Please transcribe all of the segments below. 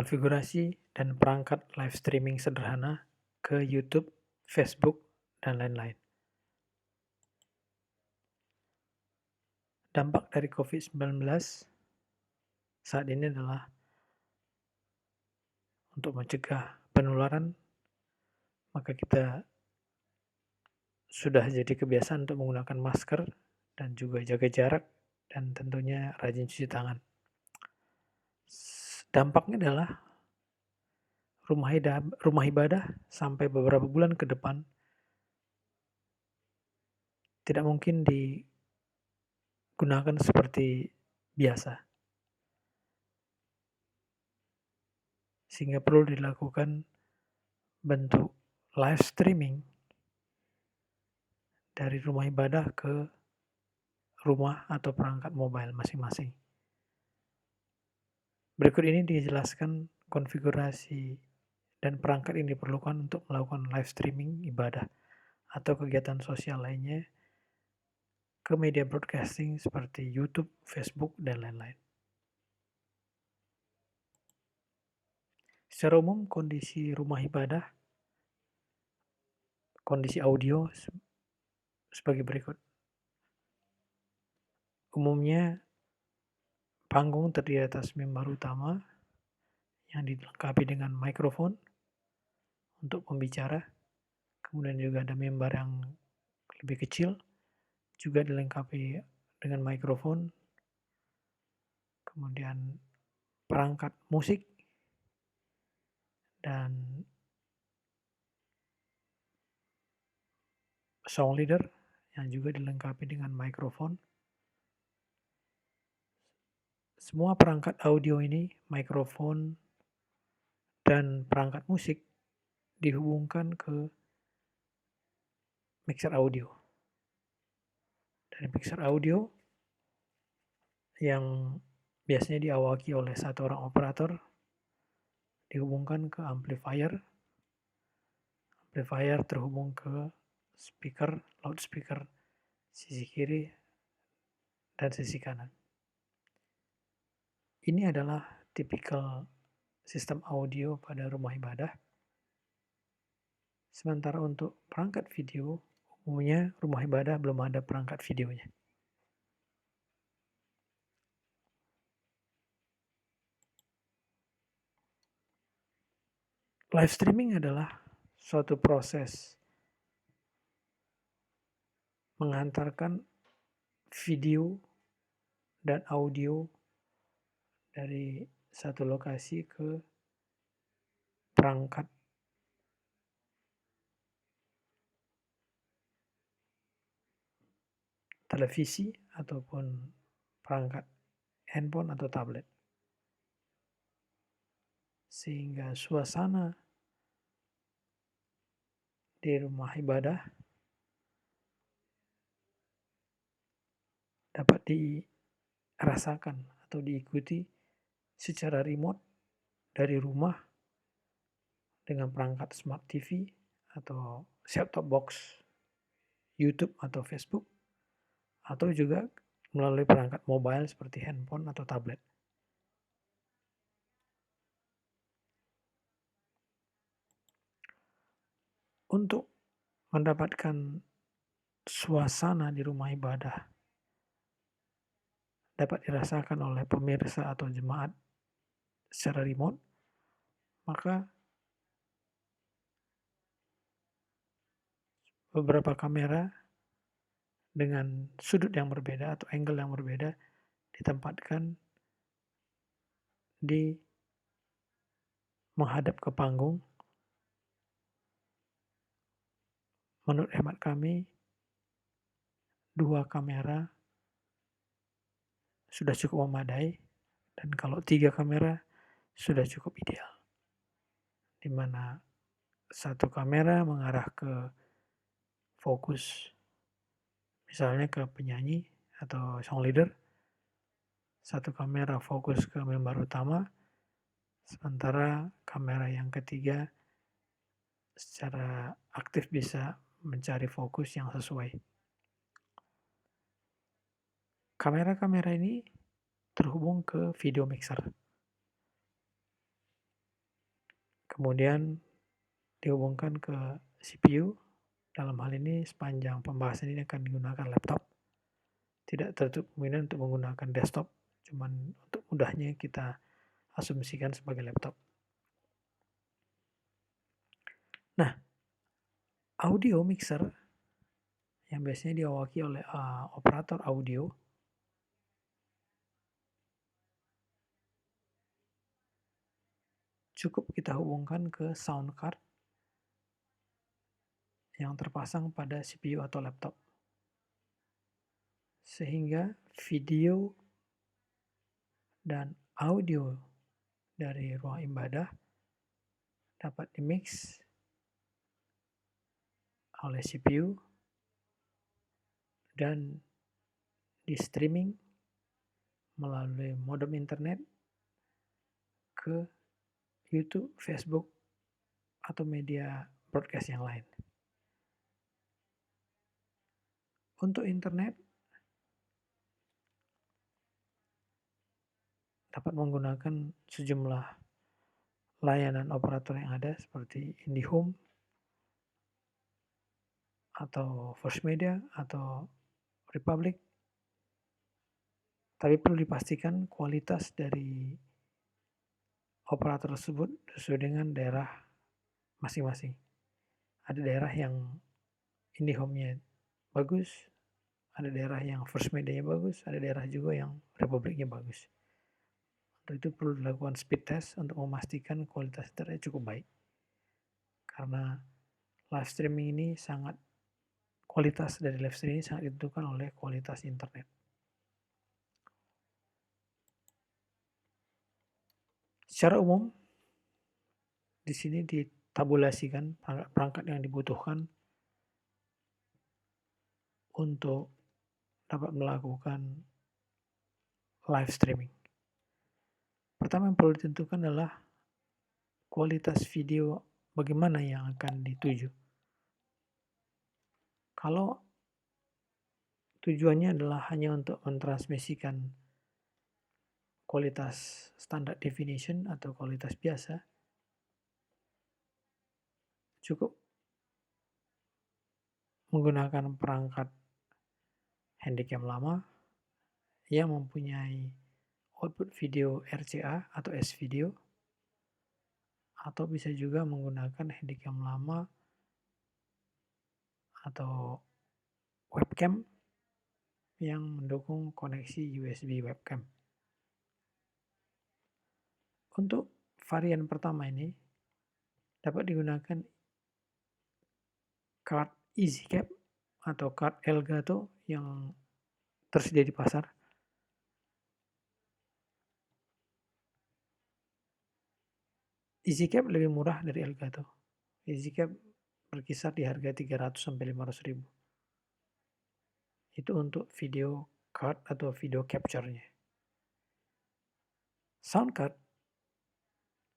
konfigurasi dan perangkat live streaming sederhana ke YouTube, Facebook, dan lain-lain. Dampak dari COVID-19 saat ini adalah untuk mencegah penularan, maka kita sudah jadi kebiasaan untuk menggunakan masker dan juga jaga jarak dan tentunya rajin cuci tangan. Dampaknya adalah rumah ibadah sampai beberapa bulan ke depan tidak mungkin digunakan seperti biasa, sehingga perlu dilakukan bentuk live streaming dari rumah ibadah ke rumah atau perangkat mobile masing-masing. Berikut ini dijelaskan konfigurasi dan perangkat yang diperlukan untuk melakukan live streaming ibadah atau kegiatan sosial lainnya ke media broadcasting seperti YouTube, Facebook, dan lain-lain. Secara umum, kondisi rumah ibadah, kondisi audio sebagai berikut. Umumnya, panggung terdiri atas mimbar utama yang dilengkapi dengan mikrofon untuk pembicara. Kemudian juga ada mimbar yang lebih kecil, juga dilengkapi dengan mikrofon. Kemudian perangkat musik dan sound leader yang juga dilengkapi dengan mikrofon. Semua perangkat audio ini, mikrofon, dan perangkat musik dihubungkan ke mixer audio. Dari mixer audio yang biasanya diawaki oleh satu orang operator dihubungkan ke amplifier. Amplifier terhubung ke speaker, loudspeaker sisi kiri dan sisi kanan. Ini adalah tipikal sistem audio pada rumah ibadah. Sementara untuk perangkat video, umumnya rumah ibadah belum ada perangkat videonya. Live streaming adalah suatu proses mengantarkan video dan audio dari satu lokasi ke perangkat televisi ataupun perangkat handphone atau tablet. Sehingga suasana di rumah ibadah dapat dirasakan atau diikuti secara remote dari rumah dengan perangkat smart TV atau set-top box YouTube atau Facebook, atau juga melalui perangkat mobile seperti handphone atau tablet. Untuk mendapatkan suasana di rumah ibadah dapat dirasakan oleh pemirsa atau jemaat secara remote, maka beberapa kamera dengan sudut yang berbeda atau angle yang berbeda ditempatkan di menghadap ke panggung. Menurut hemat kami, 2 kamera sudah cukup memadai, dan kalau 3 kamera sudah cukup ideal. Di mana 1 kamera mengarah ke fokus, misalnya ke penyanyi atau song leader, 1 kamera fokus ke mimbar utama, sementara kamera yang ketiga secara aktif bisa mencari fokus yang sesuai. Kamera-kamera ini terhubung ke video mixer. kemudian dihubungkan ke CPU. Dalam hal ini sepanjang pembahasan ini akan digunakan laptop. Tidak tertutup kemungkinan untuk menggunakan desktop, cuman untuk mudahnya kita asumsikan sebagai laptop. Nah, audio mixer yang biasanya diawaki oleh operator audio cukup kita hubungkan ke sound card yang terpasang pada CPU atau laptop. Sehingga video dan audio dari ruang ibadah dapat dimix oleh CPU dan di streaming melalui modem internet ke YouTube, Facebook, atau media broadcast yang lain. Untuk internet dapat menggunakan sejumlah layanan operator yang ada seperti IndiHome atau First Media atau Republic. Tapi perlu dipastikan kualitas dari operator tersebut sesuai dengan daerah masing-masing. Ada daerah yang IndiHome-nya bagus, ada daerah yang First Media-nya bagus, ada daerah juga yang Republic-nya bagus. Untuk itu perlu dilakukan speed test untuk memastikan kualitas internet cukup baik. Karena live streaming ini kualitas dari live streaming ini sangat ditentukan oleh kualitas internet. Secara umum, di sini ditabulasikan perangkat yang dibutuhkan untuk dapat melakukan live streaming. Pertama yang perlu ditentukan adalah kualitas video bagaimana yang akan dituju. Kalau tujuannya adalah hanya untuk mentransmisikan kualitas standard definition atau kualitas biasa, cukup menggunakan perangkat handycam lama yang mempunyai output video RCA atau S-Video, atau bisa juga menggunakan handycam lama atau webcam yang mendukung koneksi USB webcam. Untuk varian pertama ini dapat digunakan card EasyCap atau card Elgato yang tersedia di pasar. EasyCap lebih murah dari Elgato. EasyCap berkisar di harga 300-500 ribu. Itu untuk video card atau video capture-nya. Sound card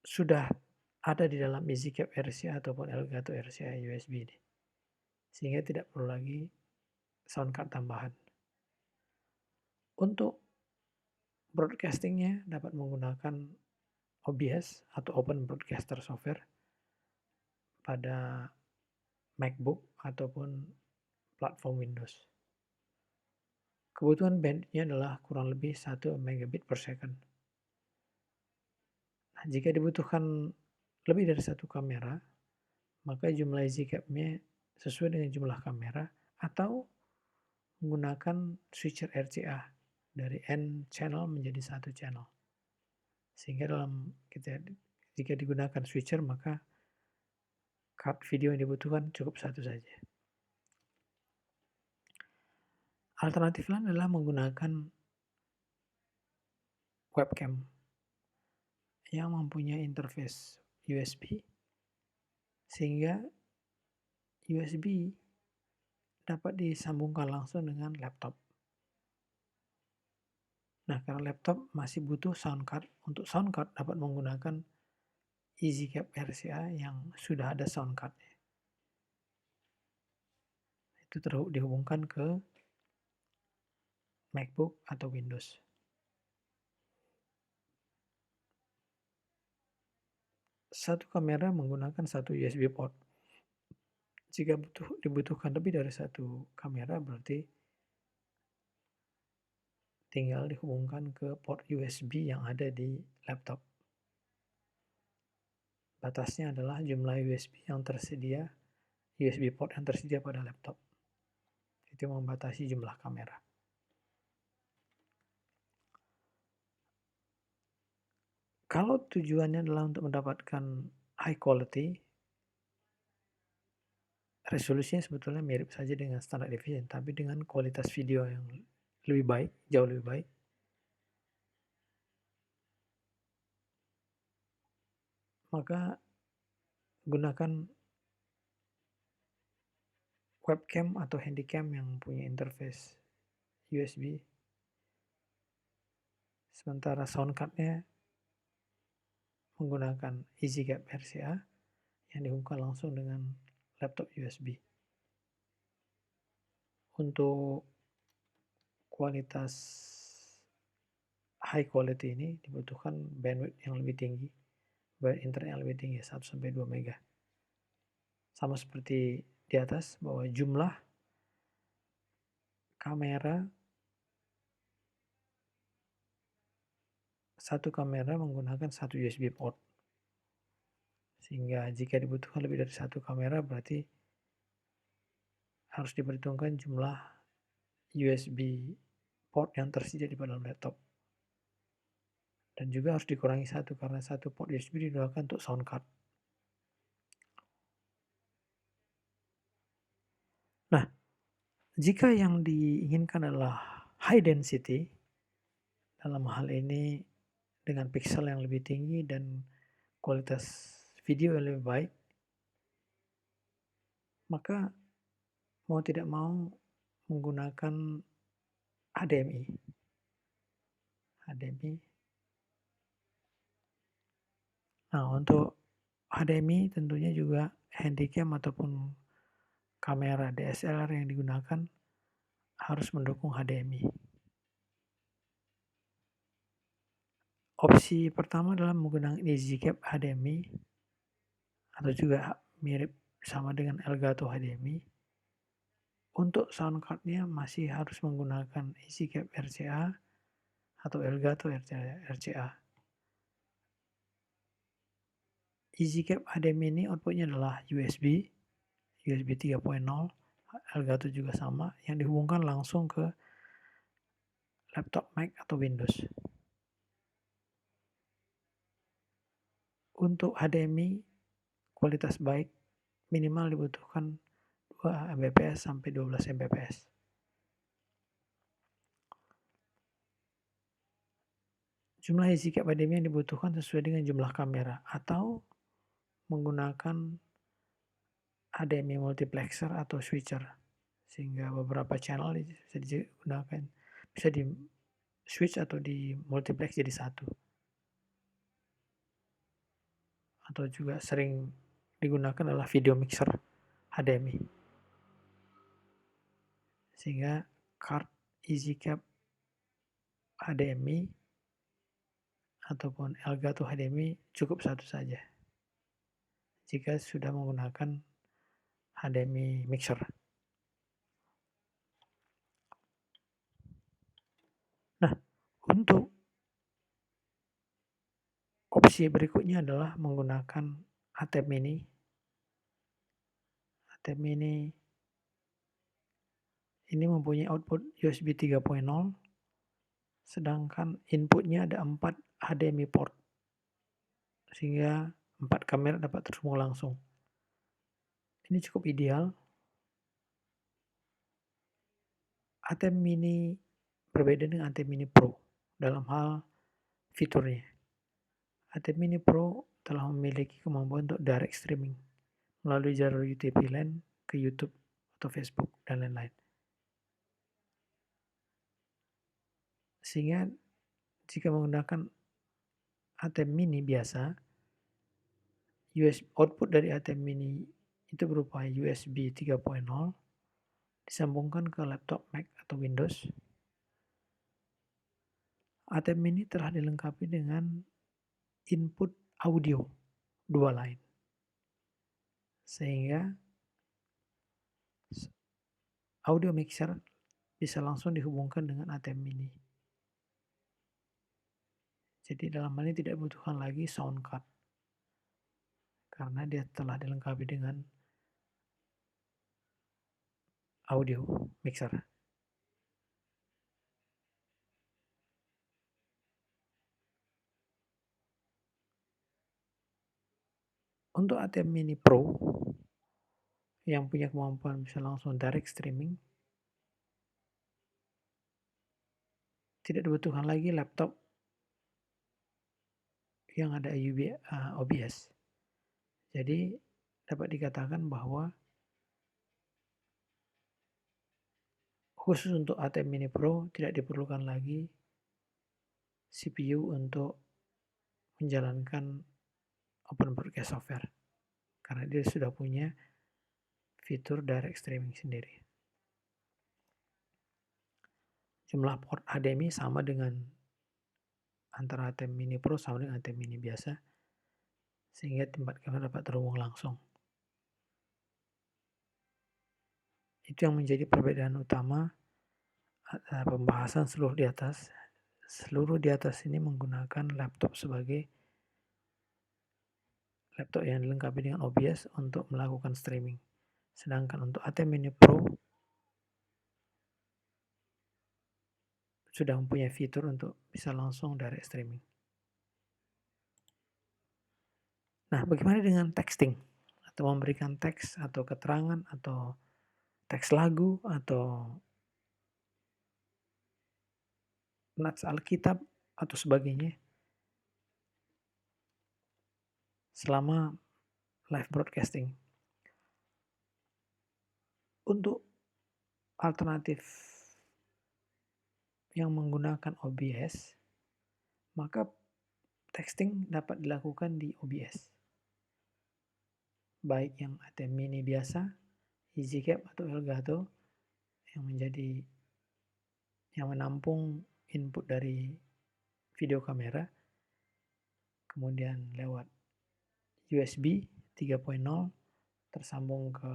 sudah ada di dalam EasyCap RCA ataupun Elgato RCA USB ini. Sehingga tidak perlu lagi sound card tambahan. Untuk broadcastingnya dapat menggunakan OBS atau Open Broadcaster Software pada MacBook ataupun platform Windows. Kebutuhan bandwidth-nya adalah kurang lebih 1 megabit per second. Nah, jika dibutuhkan lebih dari satu kamera, maka jumlah EasyCap-nya sesuai dengan jumlah kamera atau menggunakan switcher RCA dari N channel menjadi 1 channel. Sehingga jika digunakan switcher maka card video yang dibutuhkan cukup satu saja. Alternatif lain adalah menggunakan webcam yang mempunyai interface USB sehingga USB dapat disambungkan langsung dengan laptop. Nah, karena laptop masih butuh sound card, untuk sound card dapat menggunakan EasyCap RCA yang sudah ada sound card-nya. Itu dihubungkan ke MacBook atau Windows. Satu kamera menggunakan satu USB port. Jika dibutuhkan lebih dari satu kamera, berarti tinggal dihubungkan ke port USB yang ada di laptop. Batasnya adalah jumlah USB port yang tersedia pada laptop. Itu membatasi jumlah kamera. Kalau tujuannya adalah untuk mendapatkan high quality, resolusinya sebetulnya mirip saja dengan standar definition, tapi dengan kualitas video yang lebih baik, jauh lebih baik. Maka gunakan webcam atau handycam yang punya interface USB. Sementara sound card-nya menggunakan EasyCap RCA yang dihubungkan langsung dengan laptop USB. Untuk kualitas high quality ini dibutuhkan bandwidth yang lebih tinggi, bandwidth internet yang lebih tinggi, 1-2 mega. Sama seperti di atas, bahwa jumlah satu kamera menggunakan satu USB port. Sehingga jika dibutuhkan lebih dari satu kamera, berarti harus diperhitungkan jumlah USB port yang tersedia di dalam laptop. Dan juga harus dikurangi satu, karena satu port USB digunakan untuk sound card. Nah, jika yang diinginkan adalah high density, dalam hal ini dengan pixel yang lebih tinggi dan kualitas video yang lebih baik, maka mau tidak mau menggunakan HDMI. Nah, untuk HDMI tentunya juga handycam ataupun kamera DSLR yang digunakan harus mendukung HDMI. Opsi pertama adalah menggunakan EasyCap HDMI atau juga mirip sama dengan Elgato HDMI. Untuk sound card-nya masih harus menggunakan EasyCap RCA atau Elgato RCA. EasyCap HDMI ini outputnya adalah USB 3.0, Elgato juga sama, yang dihubungkan langsung ke laptop Mac atau Windows. Untuk HDMI kualitas baik minimal dibutuhkan 2 Mbps sampai 12 Mbps. Jumlah EasyCap HDMI yang dibutuhkan sesuai dengan jumlah kamera atau menggunakan HDMI multiplexer atau switcher, sehingga beberapa channel bisa digunakan, bisa di switch atau di multiplex jadi satu. Atau juga sering digunakan adalah video mixer HDMI, sehingga card EasyCap HDMI ataupun Elgato HDMI cukup satu saja jika sudah menggunakan HDMI mixer. Nah, untuk opsi berikutnya adalah menggunakan ATEM Mini. ATEM Mini ini mempunyai output USB 3.0, sedangkan inputnya ada 4 HDMI port, sehingga 4 kamera dapat tersambung langsung. Ini cukup ideal. ATEM Mini berbeda dengan ATEM Mini Pro dalam hal fiturnya. ATEM Mini Pro telah memiliki kemampuan untuk direct streaming melalui jalur UTP LAN ke YouTube atau Facebook dan lain-lain. Sehingga jika menggunakan ATEM Mini biasa, output dari ATEM Mini itu berupa USB 3.0 disambungkan ke laptop Mac atau Windows. ATEM Mini telah dilengkapi dengan input audio dua line. Sehingga audio mixer bisa langsung dihubungkan dengan ATM Mini. Jadi dalam hal ini tidak dibutuhkan lagi sound card. Karena dia telah dilengkapi dengan audio mixer. Untuk ATM Mini Pro yang punya kemampuan bisa langsung direct streaming, tidak dibutuhkan lagi laptop yang ada OBS. Jadi dapat dikatakan bahwa khusus untuk ATM Mini Pro tidak diperlukan lagi CPU untuk menjalankan Open Broadcast Software karena dia sudah punya fitur direct streaming sendiri. Jumlah port HDMI sama dengan antara ATM Mini Pro sama dengan ATM Mini biasa, sehingga tempat kamera dapat terhubung langsung. Itu yang menjadi perbedaan utama pembahasan seluruh di atas. Seluruh di atas ini menggunakan laptop sebagai laptop yang dilengkapi dengan OBS untuk melakukan streaming. Sedangkan untuk ATM Mini Pro sudah mempunyai fitur untuk bisa langsung direct streaming. Nah, bagaimana dengan texting? Atau memberikan teks atau keterangan atau teks lagu atau nats Alkitab atau sebagainya selama live broadcasting. Untuk alternatif yang menggunakan OBS, maka texting dapat dilakukan di OBS. Baik yang ATM Mini biasa, EasyCap atau Elgato yang menampung input dari video kamera, kemudian lewat USB 3.0 tersambung ke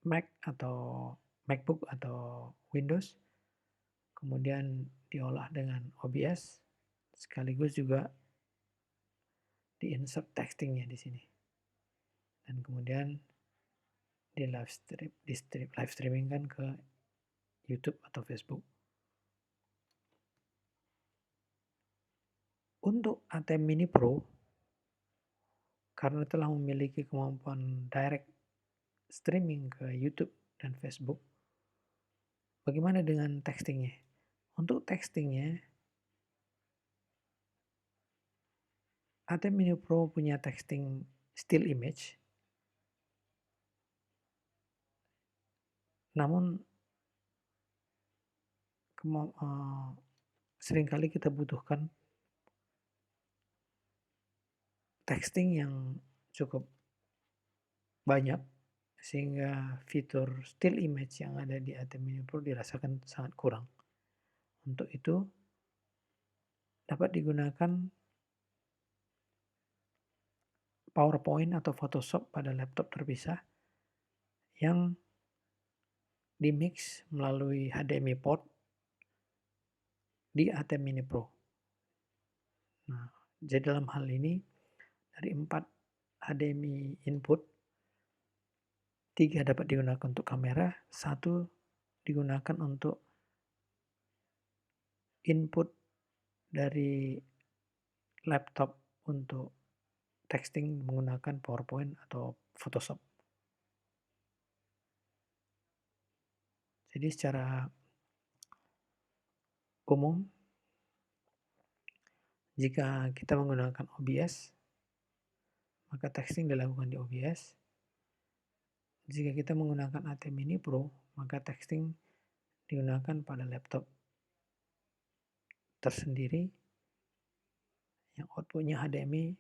Mac atau MacBook atau Windows, kemudian diolah dengan OBS, sekaligus juga di-insert textingnya di sini. Dan kemudian di live streaming kan ke YouTube atau Facebook. Untuk ATM Mini Pro, karena telah memiliki kemampuan direct streaming ke YouTube dan Facebook, bagaimana dengan textingnya? Untuk textingnya, ATM Mini Pro punya texting still image, namun seringkali kita butuhkan texting yang cukup banyak, sehingga fitur still image yang ada di ATM Mini Pro dirasakan sangat kurang. Untuk itu, dapat digunakan PowerPoint atau Photoshop pada laptop terpisah yang dimix melalui HDMI port di ATM Mini Pro. Nah, jadi dalam hal ini dari 4 HDMI input, 3 dapat digunakan untuk kamera, 1 digunakan untuk input dari laptop untuk texting menggunakan PowerPoint atau Photoshop. Jadi secara umum, jika kita menggunakan OBS, maka texting dilakukan di OBS. Jika kita menggunakan ATM Mini Pro, maka texting digunakan pada laptop tersendiri yang outputnya HDMI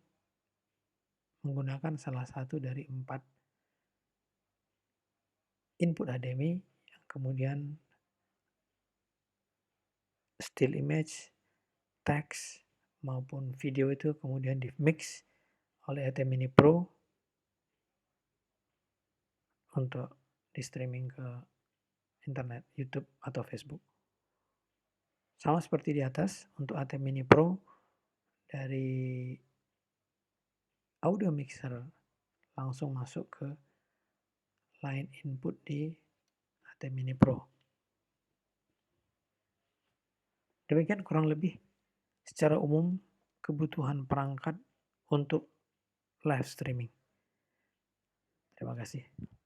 menggunakan salah satu dari 4 input HDMI yang kemudian still image, text, maupun video itu kemudian di-mix oleh AT Mini Pro untuk di-streaming ke internet, YouTube atau Facebook. Sama seperti di atas, untuk AT Mini Pro dari audio mixer langsung masuk ke line input di AT Mini Pro. Demikian kurang lebih secara umum kebutuhan perangkat untuk live streaming. Terima kasih.